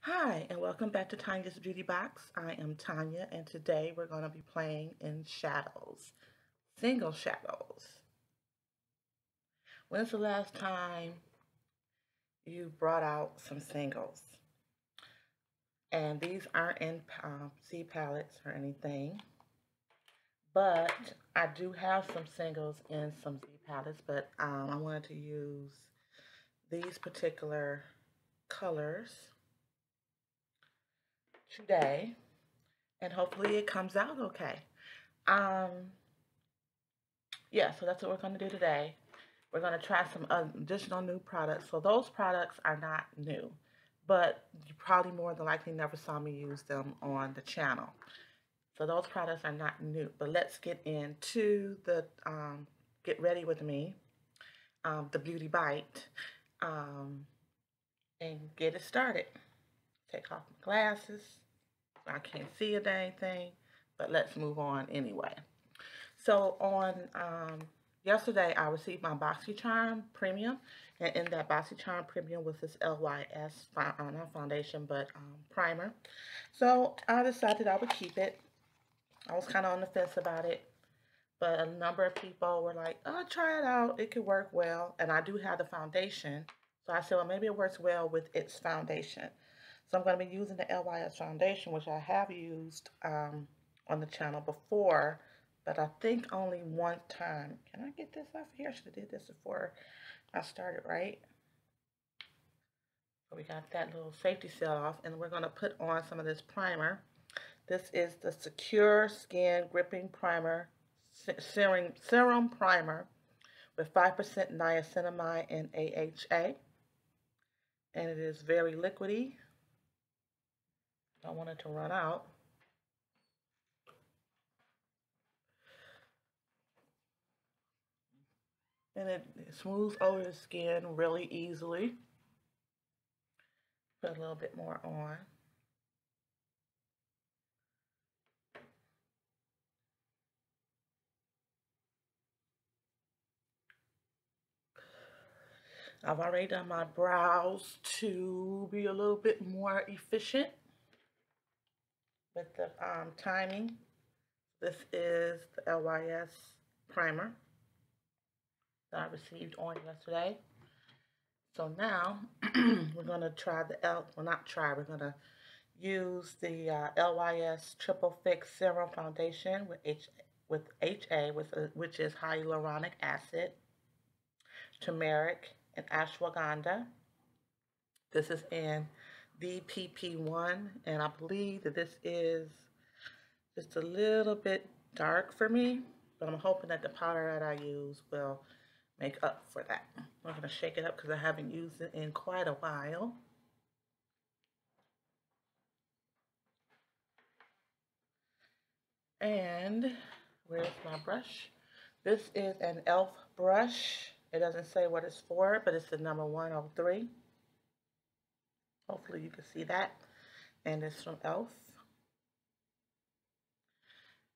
Hi, and welcome back to Tanya's Beauty Box. I am Tanya, and today we're going to be playing in shadows, single shadows. When's the last time you brought out some singles? And these aren't in C palettes or anything, but I do have some singles in some Z palettes, but I wanted to use these particular colors today, and hopefully it comes out okay. Um, yeah, so that's what we're going to do today. We're going to try some additional new products. So those products are not new, but you probably more than likely never saw me use them on the channel. So those products are not new, but let's get into the, get ready with me, the Beauty Bite, um, and get it started. Take off my glasses. I can't see a dang thing, but let's move on anyway. So on yesterday, I received my BoxyCharm Premium, and in that BoxyCharm Premium was this LYS, not foundation, but primer. So I decided I would keep it. I was kind of on the fence about it, but a number of people were like, "Oh, try it out. It could work well." And I do have the foundation, so I said, "Well, maybe it works well with its foundation." So I'm going to be using the LYS foundation, which I have used on the channel before, but I think only one time. Can I get this off here? I should have did this before I started, right? So we got that little safety seal off, and we're going to put on some of this primer. This is the Secure Skin Gripping Primer, Serum Primer with 5% niacinamide and AHA. And it is very liquidy. Don't want it to run out. And it smooths over the skin really easily. Put a little bit more on. I've already done my brows to be a little bit more efficient with the timing. This is the LYS primer that I received on yesterday. So now we're going to try we're going to use the LYS Triple Fix Serum Foundation with HA, which is hyaluronic acid, turmeric, and ashwagandha. This is in DPP1, and I believe that this is just a little bit dark for me, but I'm hoping that the powder that I use will make up for that. I'm going to shake it up because I haven't used it in quite a while. And where's my brush? This is an e.l.f. brush. It doesn't say what it's for, but it's the number 103. Hopefully you can see that. And it's from e.l.f.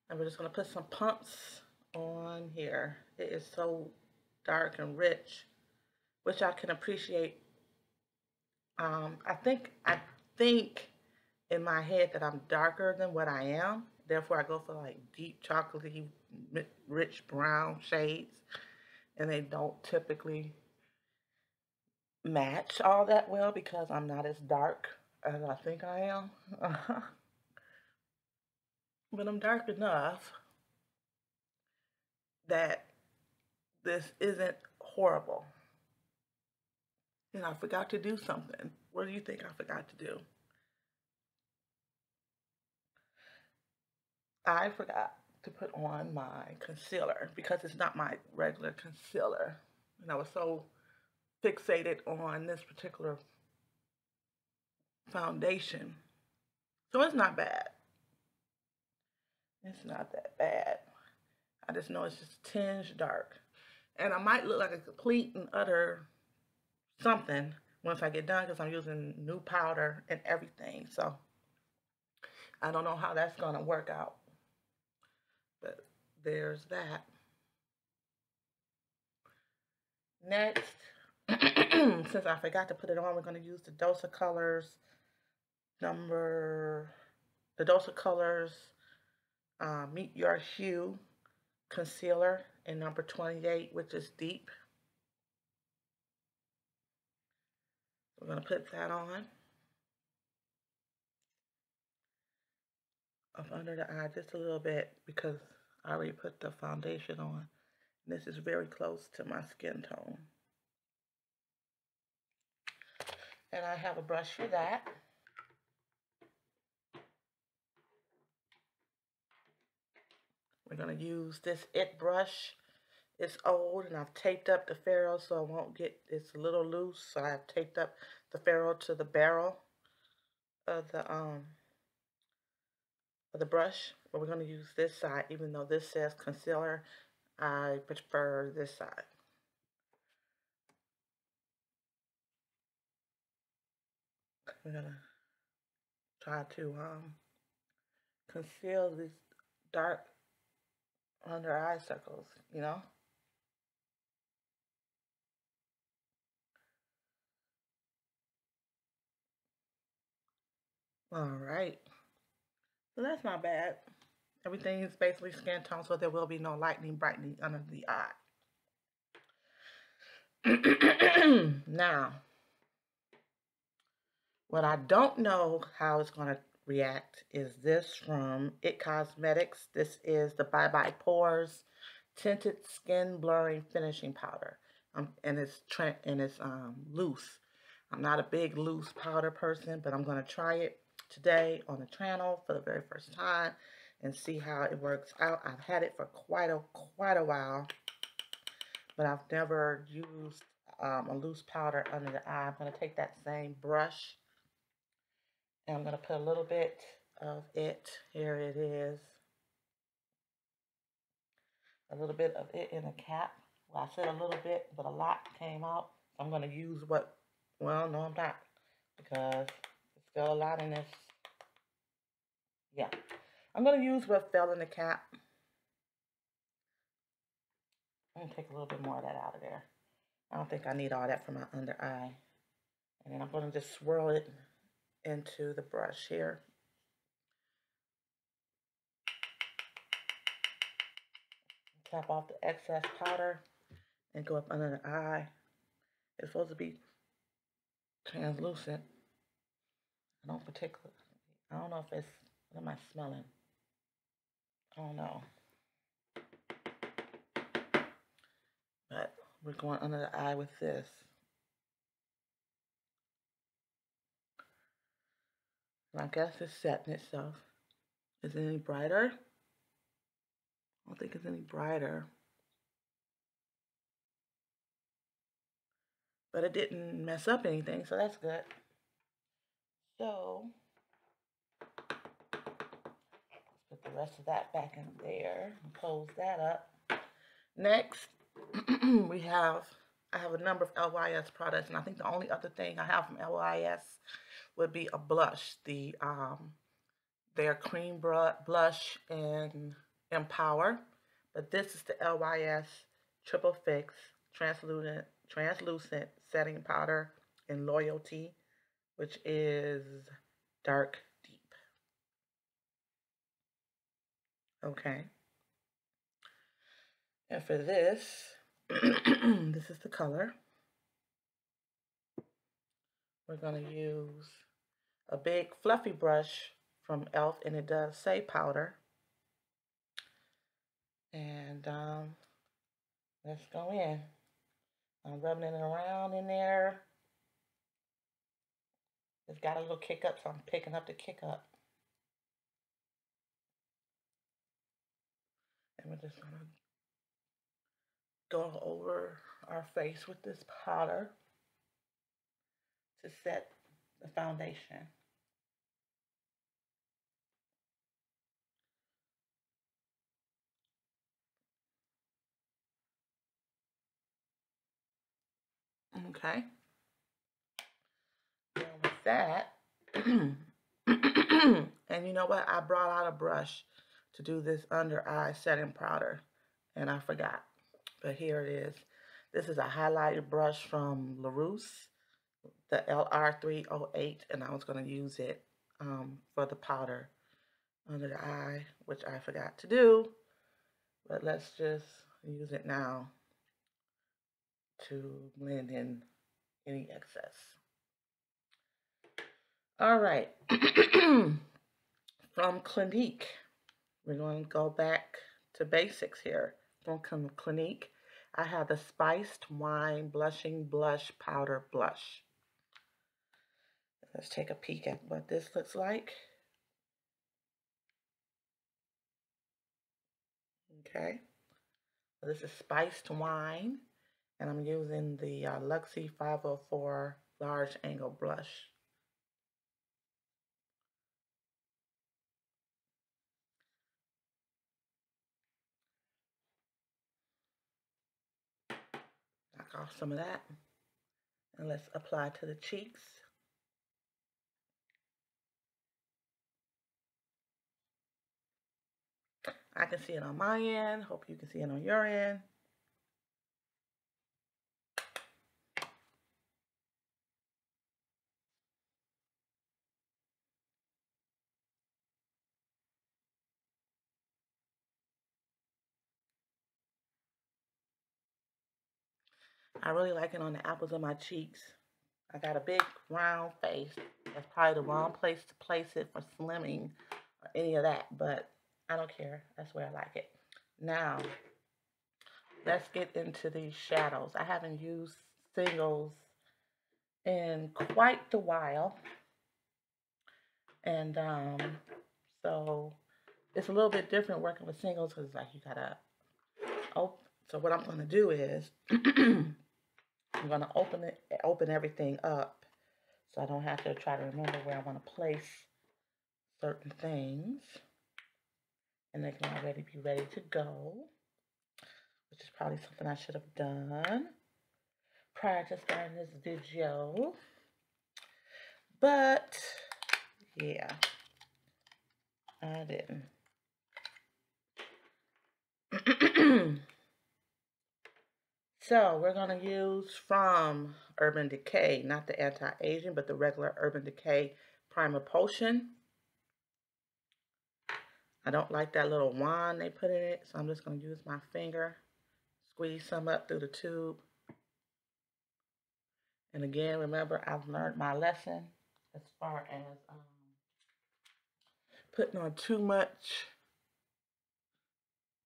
And we're just going to put some pumps on here. It is so dark and rich, which I can appreciate. I think in my head that I'm darker than what I am. Therefore, I go for like deep chocolatey, rich brown shades, and they don't typically match all that well because I'm not as dark as I think I am. But I'm dark enough that this isn't horrible. And I forgot to do something. What do you think I forgot to do? I forgot to put on my concealer because it's not my regular concealer. And I was so fixated on this particular foundation. So it's not bad. It's not that bad. I just know it's just tinge dark. And I might look like a complete and utter something once I get done because I'm using new powder and everything. So I don't know how that's going to work out. But there's that. Next, since I forgot to put it on, we're going to use the Dose of Colors the Dose of Colors Meet Your Hue Concealer in number 28, which is deep. We're going to put that on up under the eye just a little bit because I already put the foundation on. This is very close to my skin tone. And I have a brush for that. We're going to use this It brush. It's old and I've taped up the ferrule so I won't get, it's a little loose. So I have taped up the ferrule to the barrel of the brush. But we're going to use this side, even though this says concealer, I prefer this side. We're going to try to conceal these dark under eye circles, you know. All right. So that's not bad. Everything is basically skin tone, so there will be no lightening, brightening under the eye. Now, what I don't know how it's going to react is this from It Cosmetics. This is the Bye Bye Pores Tinted Skin Blurring Finishing Powder. And it's loose. I'm not a big loose powder person, but I'm going to try it today on the channel for the very first time and see how it works out. I've had it for quite a while, but I've never used a loose powder under the eye. I'm going to take that same brush and I'm going to put a little bit of it. Here it is. A little bit of it in a cap. Well, I said a little bit, but a lot came out. I'm going to use what, well, no, I'm not, because there's still a lot in this. Yeah. I'm going to use what fell in the cap. I'm going to take a little bit more of that out of there. I don't think I need all that for my under eye. And then I'm going to just swirl it into the brush here. Tap off the excess powder and go up under the eye. It's supposed to be translucent. I don't know if it's, what am I smelling? I don't know. But we're going under the eye with this. And I guess it's setting itself. Is it any brighter? I don't think it's any brighter. But it didn't mess up anything, so that's good. So, let's put the rest of that back in there and close that up. Next, I have a number of LYS products, and I think the only other thing I have from LYS would be a blush. Their cream blush in Empower, but this is the LYS Triple Fix translucent setting powder in Loyalty, which is dark deep. Okay. And for this, this is the color. We're going to use a big fluffy brush from e.l.f. and it does say powder. And let's go in. I'm rubbing it around in there. It's got a little kick up, so I'm picking up the kick up. And we're just going to go over our face with this powder to set the foundation. Okay. And with that, and you know what? I brought out a brush to do this under eye setting powder, and I forgot. But here it is. This is a highlighter brush from LaRousse, the LR308, and I was going to use it for the powder under the eye, which I forgot to do, but let's just use it now to blend in any excess. All right, from Clinique, we're going to go back to basics here. From Clinique, I have the Spiced Wine Blushing Blush Powder Blush. Let's take a peek at what this looks like. Okay, so this is Spiced Wine, and I'm using the Luxie 504 Large Angle Blush. Knock off some of that, and let's apply to the cheeks. I can see it on my end. Hope you can see it on your end. I really like it on the apples of my cheeks. I got a big round face. That's probably the wrong place to place it for slimming or any of that, but I don't care. That's where I like it. Now, let's get into these shadows. I haven't used singles in quite a while, and so it's a little bit different working with singles because like you gotta open. So what I'm gonna do is I'm gonna open everything up, so I don't have to try to remember where I want to place certain things, and they can already be ready to go, which is probably something I should have done prior to starting this video. But yeah, I didn't. So we're going to use from Urban Decay, not the anti-aging, but the regular Urban Decay Primer Potion. I don't like that little wand they put in it, so I'm just going to use my finger, squeeze some up through the tube. And again, remember, I've learned my lesson as far as putting on too much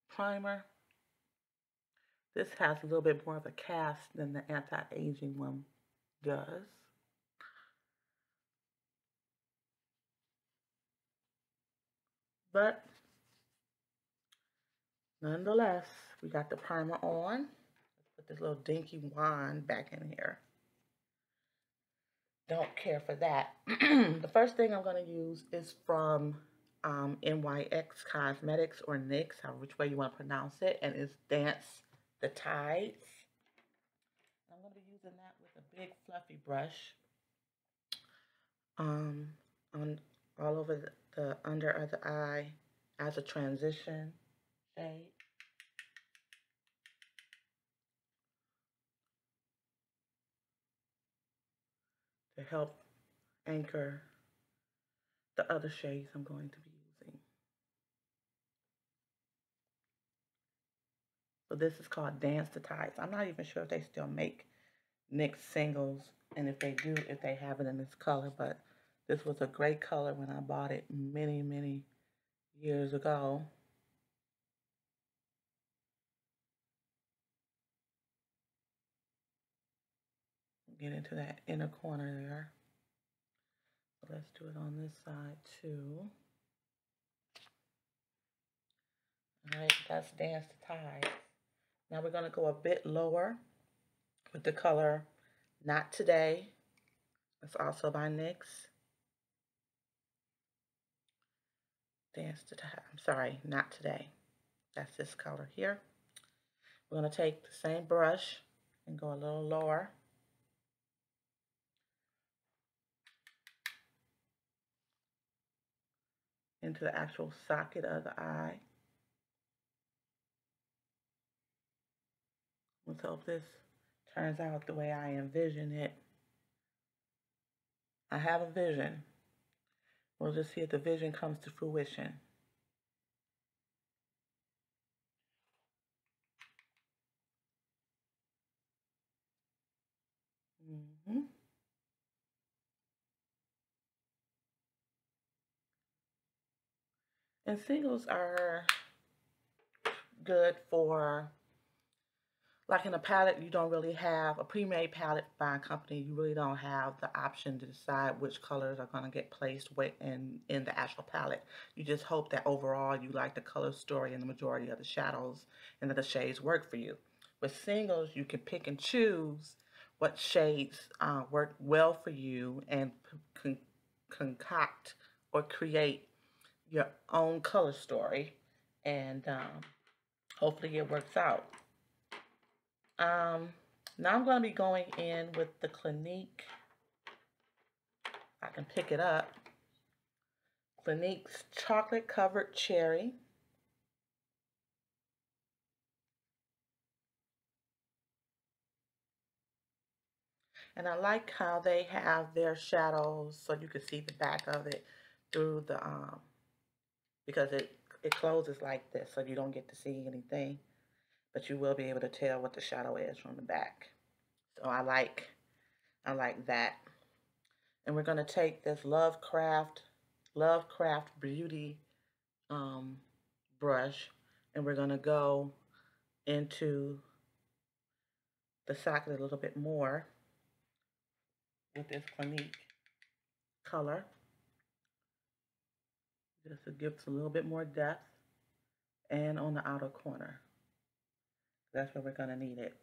primer. This has a little bit more of a cast than the anti-aging one does. But nonetheless, we got the primer on. Let's put this little dinky wand back in here. Don't care for that. The first thing I'm going to use is from NYX Cosmetics, or NYX, however which way you want to pronounce it, and it's Dance the Tides. I'm going to be using that with a big fluffy brush on all over the under of the eye as a transition shade. To help anchor the other shades I'm going to be using. So this is called Dance the Tides. I'm not even sure if they still make NYX singles, and if they do, if they have it in this color, but this was a great color when I bought it many, many years ago. Get into that inner corner there. Let's do it on this side too. All right, that's Dance the Tides. Now we're going to go a bit lower with the color Not Today. It's also by NYX. Dance to Time. I'm sorry, Not Today. That's this color here. We're going to take the same brush and go a little lower. Into the actual socket of the eye. Let's hope this turns out the way I envision it. I have a vision. We'll just see if the vision comes to fruition. Mm-hmm. And singles are good for, like in a palette, you don't really have a pre-made palette by a company. You really don't have the option to decide which colors are going to get placed in the actual palette. You just hope that overall you like the color story and the majority of the shadows and that the shades work for you. With singles, you can pick and choose what shades work well for you and concoct or create your own color story, and hopefully it works out. Now I'm going to be going in with the Clinique. I can pick it up. Clinique's Chocolate Covered Cherry. And I like how they have their shadows so you can see the back of it through the, because it closes like this so you don't get to see anything, but you will be able to tell what the shadow is from the back. So I like that. And we're going to take this Lovecraft Beauty brush, and we're going to go into the socket a little bit more with this Clinique color, just to give us a little bit more depth, and on the outer corner. That's where we're going to need it.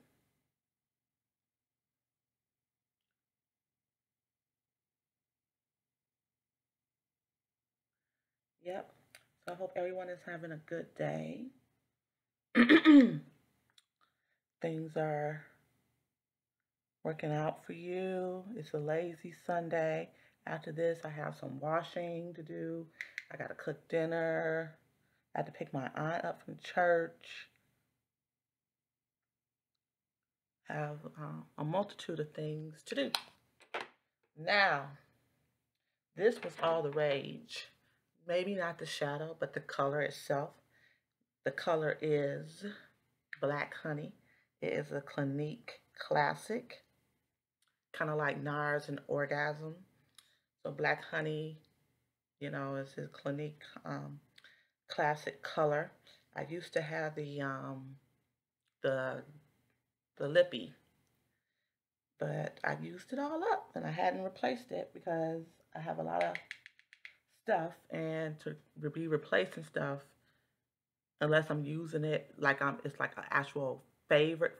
Yep. So I hope everyone is having a good day. Things are working out for you. It's a lazy Sunday. After this, I have some washing to do. I got to cook dinner. I had to pick my aunt up from church. Have a multitude of things to do. Now, this was all the rage. Maybe not the shadow, but the color itself. The color is Black Honey. It is a Clinique classic, kind of like NARS and Orgasm. So Black Honey, you know, is a Clinique classic color. I used to have the lippy, but I used it all up and I hadn't replaced it because I have a lot of stuff, and to be replacing stuff unless I'm using it like it's like an actual favorite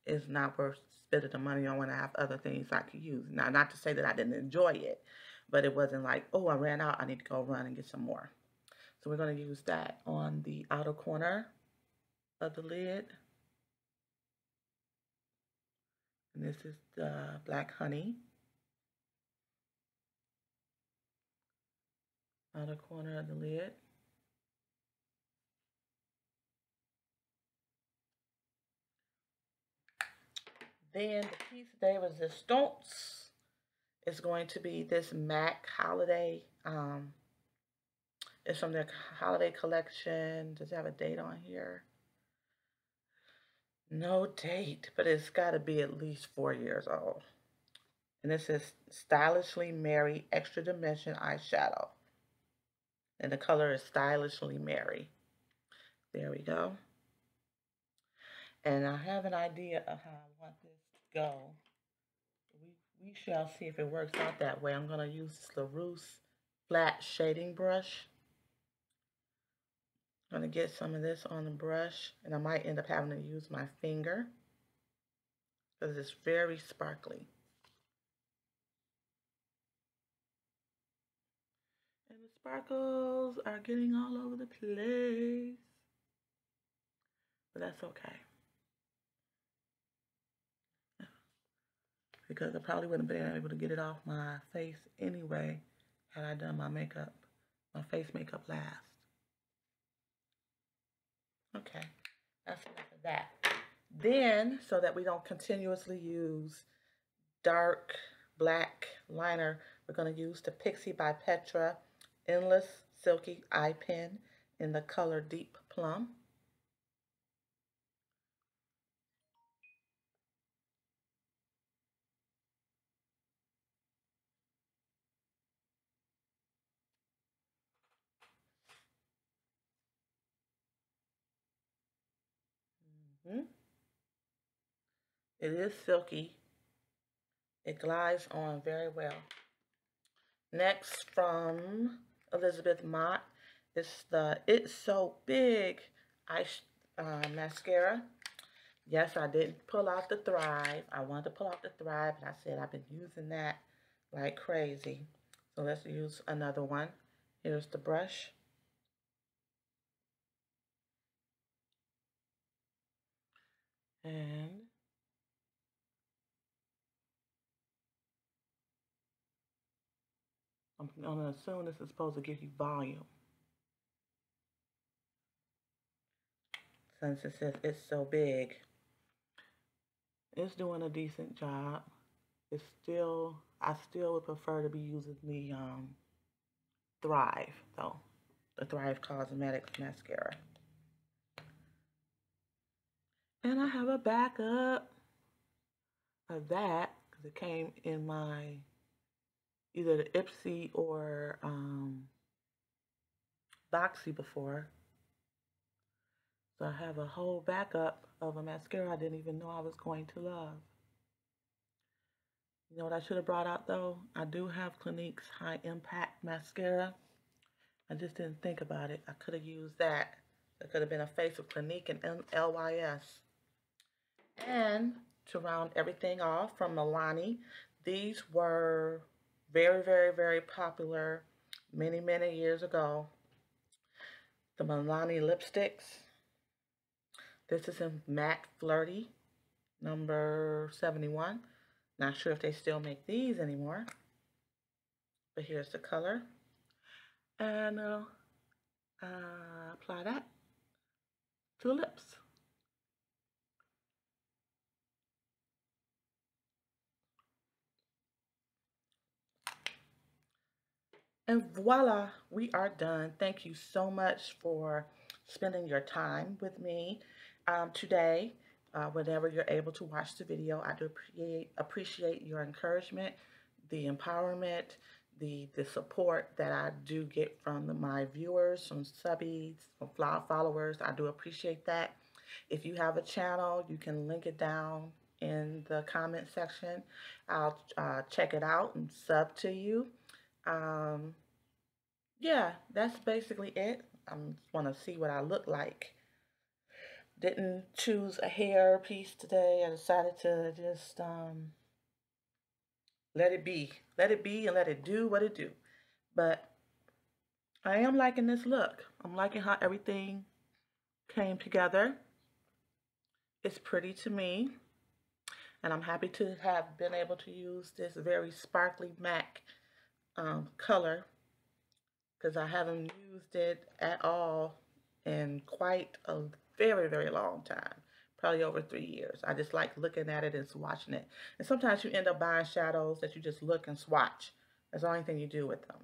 is not worth spending the money on when I have other things I could use. Now, not to say that I didn't enjoy it, but it wasn't like, oh, I ran out, I need to go run and get some more. So we're going to use that on the outer corner of the lid. And this is the Black Honey. Outer corner of the lid. Then the piece de resistance is going to be this MAC holiday. It's from their holiday collection. Does it have a date on here? No date, but it's got to be at least 4 years old. And this is Stylishly Merry Extra Dimension Eyeshadow. And the color is Stylishly Merry. There we go. And I have an idea of how I want this to go. We shall see if it works out that way. I'm going to use this LaRousse flat shading brush. I'm going to get some of this on the brush, and I might end up having to use my finger because it's very sparkly. And the sparkles are getting all over the place, but that's okay. Because I probably wouldn't have been able to get it off my face anyway had I done my makeup, my face makeup last. Okay, that's enough of that. Then, so that we don't continuously use dark black liner, We're going to use the Pixie by Petra Endless Silky Eye Pen in the color Deep Plum. It is silky. It glides on very well. Next from Elizabeth Mott is the It's So Big mascara. Yes, I didn't pull out the Thrive. I wanted to pull out the Thrive, and I said I've been using that like crazy. So let's use another one. Here's the brush. And I'm going to assume this is supposed to give you volume. Since it says it's so big. It's doing a decent job. It's still, I still would prefer to be using the Thrive, though. The Thrive Cosmetics Mascara. And I have a backup of that, because it came in my, either the Ipsy or Boxy before. So I have a whole backup of a mascara I didn't even know I was going to love. You know what I should have brought out though? I do have Clinique's High Impact Mascara. I just didn't think about it. I could have used that. It could have been a face of Clinique and LYS. And to round everything off from Milani, these were very, very, very popular many, many years ago. The Milani Lipsticks. This is in Matte Flirty, number 71. Not sure if they still make these anymore. But here's the color. And apply that to the lips. And voila, we are done. Thank you so much for spending your time with me today. Whenever you're able to watch the video, I do appreciate your encouragement, the empowerment, the support that I do get from my viewers, from subbies, from followers. I do appreciate that. If you have a channel, you can link it down in the comment section. I'll check it out and sub to you. Yeah, that's basically it. I want to see what I look like. Didn't choose a hair piece today. I decided to just let it be. Let it be and let it do what it do. But I am liking this look. I'm liking how everything came together. It's pretty to me. And I'm happy to have been able to use this very sparkly MAC color, because I haven't used it at all in quite a very, very long time. Probably over 3 years. I just like looking at it and swatching it. And sometimes you end up buying shadows that you just look and swatch. That's the only thing you do with them.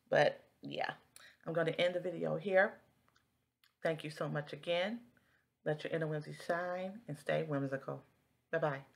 But yeah, I'm going to end the video here. Thank you so much again. Let your inner whimsy shine and stay whimsical. Bye-bye.